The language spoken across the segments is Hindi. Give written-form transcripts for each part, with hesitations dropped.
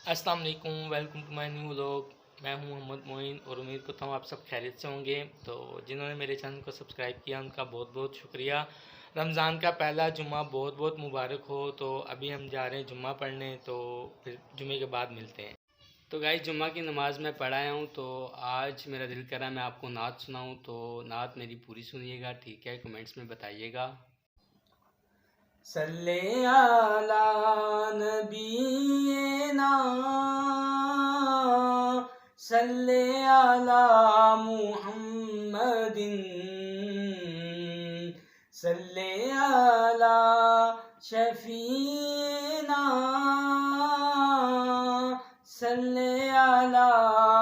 अस्सलाम वालेकुम, welcome to my new vlog. मैं हूं मोहम्मद मोइन और उम्मीद करता हूं आप सब खैरियत से होंगे। तो जिन्होंने मेरे चैनल को सब्सक्राइब किया उनका बहुत बहुत शुक्रिया। रमज़ान का पहला जुम्मा बहुत बहुत मुबारक हो। तो अभी हम जा रहे हैं जुम्मा पढ़ने, तो फिर जुम्मे के बाद मिलते हैं। तो गाइस, जुम्मा की नमाज़ मैं पढ़ आया हूँ। तो आज मेरा दिल करा मैं आपको नात सुनाऊँ, तो नात मेरी पूरी सुनिएगा, ठीक है? कमेंट्स में बताइएगा। सल्ले अला नबीना सल्ले अला मुहम्मदिन सल्ले अला शफीना सल्ले अला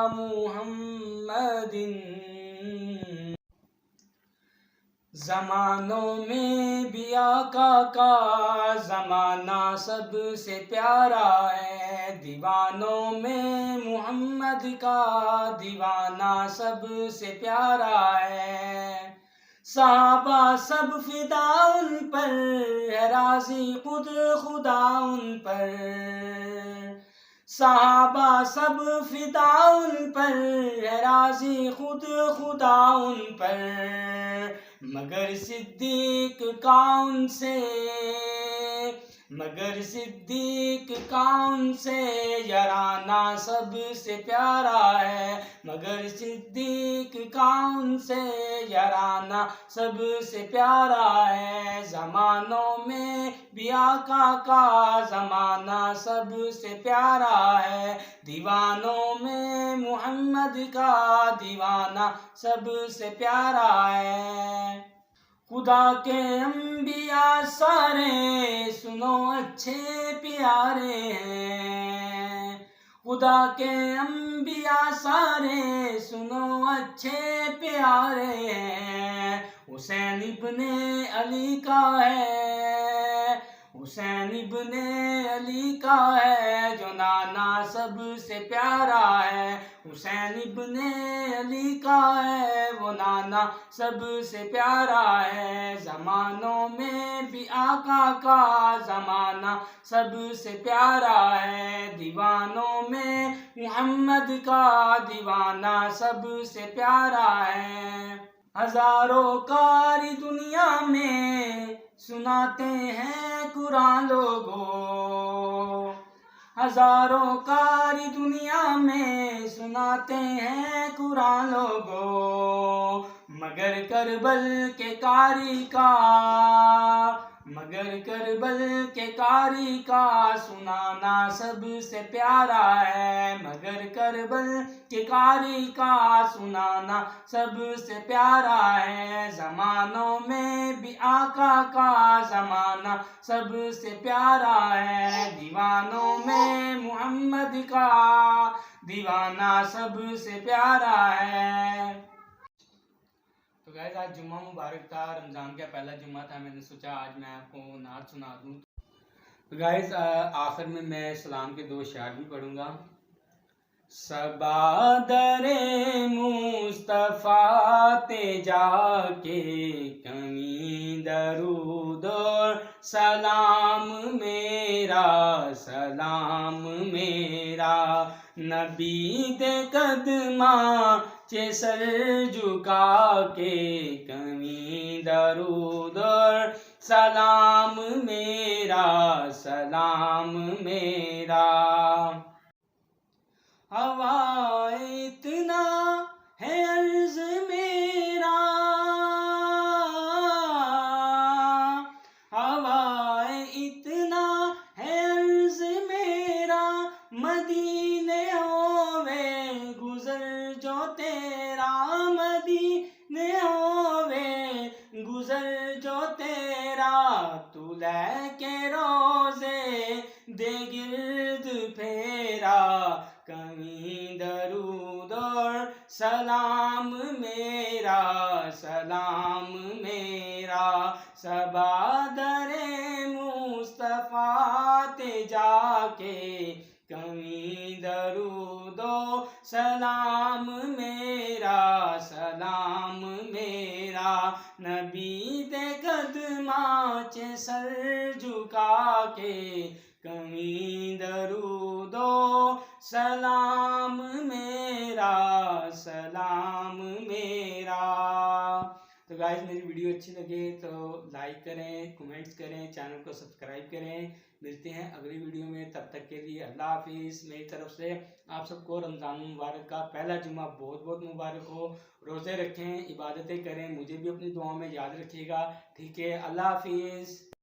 मुहम्मदिन। ज़मानों में भी आका का ज़माना सबसे प्यारा है, दीवानों में मोहम्मद का दीवाना सबसे प्यारा है। सहाबा सब फिदा उन पर है, राज़ी खुद खुदा उन पर। सहाबा सब फिदा उन पर है, राज़ी खुद खुदा उन पर। मगर सिद्दीक कौन से याराना सबसे प्यारा है, मगर सिद्दीक कौन से याराना सबसे प्यारा है। ज़मानों में भी आका का ज़माना सबसे प्यारा है, दीवानों में मोहम्मद का दीवाना सबसे प्यारा है। खुदा के अंबिया सारे सुनो अच्छे प्यारे हैं, खुदा के अंबिया सारे सुनो अच्छे प्यारे हैं। हुसैन इब्ने अली का है, हुसैन इब्ने अली का है जो नाना सबसे प्यारा है, हुसैन इब्ने अली का है वो नाना सबसे प्यारा है। ज़मानों में भी आका का ज़माना सबसे प्यारा है, दीवानों में मोहम्मद का दीवाना सबसे प्यारा है। हजारों कारी दुनिया में सुनाते हैं कुरान लोगों, हजारों कारी दुनिया में सुनाते हैं कुरान लोगों। मगर करबल के कारी का सुनाना सबसे प्यारा है, मगर करबल के कारी का सुनाना सबसे प्यारा है। ज़मानों में भी आका का ज़माना सबसे प्यारा है, दीवानों में मोहम्मद का दीवाना सबसे प्यारा है। तो गाइस, आज जुम्मा मुबारक था, रमज़ान का पहला जुम्मा था। मैंने सोचा आज मैं आपको नात सुना दूँ। तो गाइस, आखिर में मैं सलाम के दो शेर भी पढ़ूँगा। सबादरे मुस्तफ़ा ते जाके कमी दरूद और सलाम मेरा नबी दे कदमा चे सर झुका के कमी दरूद और सलाम मेरा। हवा इतना है अर्ज़ मेरा, हवा इतना है अर्ज़ मेरा, मदीने होवे गुज़र जो तेरा, मदीने होवे गुज़र जो तेरा। तू लेके रोज़े दे गिर्द फेरा, कमी दरूद और सलाम मेरा। सबादरे मुस्तफ़ा ते जाके कमी दरूद और सलाम मेरा। नबी दे कदमा चे सर झुका के कमी दरूदो सलाम मेरा, सलाम मेरा। तो गाइस मेरी वीडियो अच्छी लगे तो लाइक करें, कमेंट्स करें, चैनल को सब्सक्राइब करें। मिलते हैं अगली वीडियो में, तब तक के लिए अल्लाह हाफिज़। मेरी तरफ से आप सबको रमज़ान मुबारक का पहला जुम्मा बहुत बहुत मुबारक हो। रोज़े रखें, इबादतें करें, मुझे भी अपनी दुआ में याद रखिएगा। ठीक है, अल्लाह हाफिज़।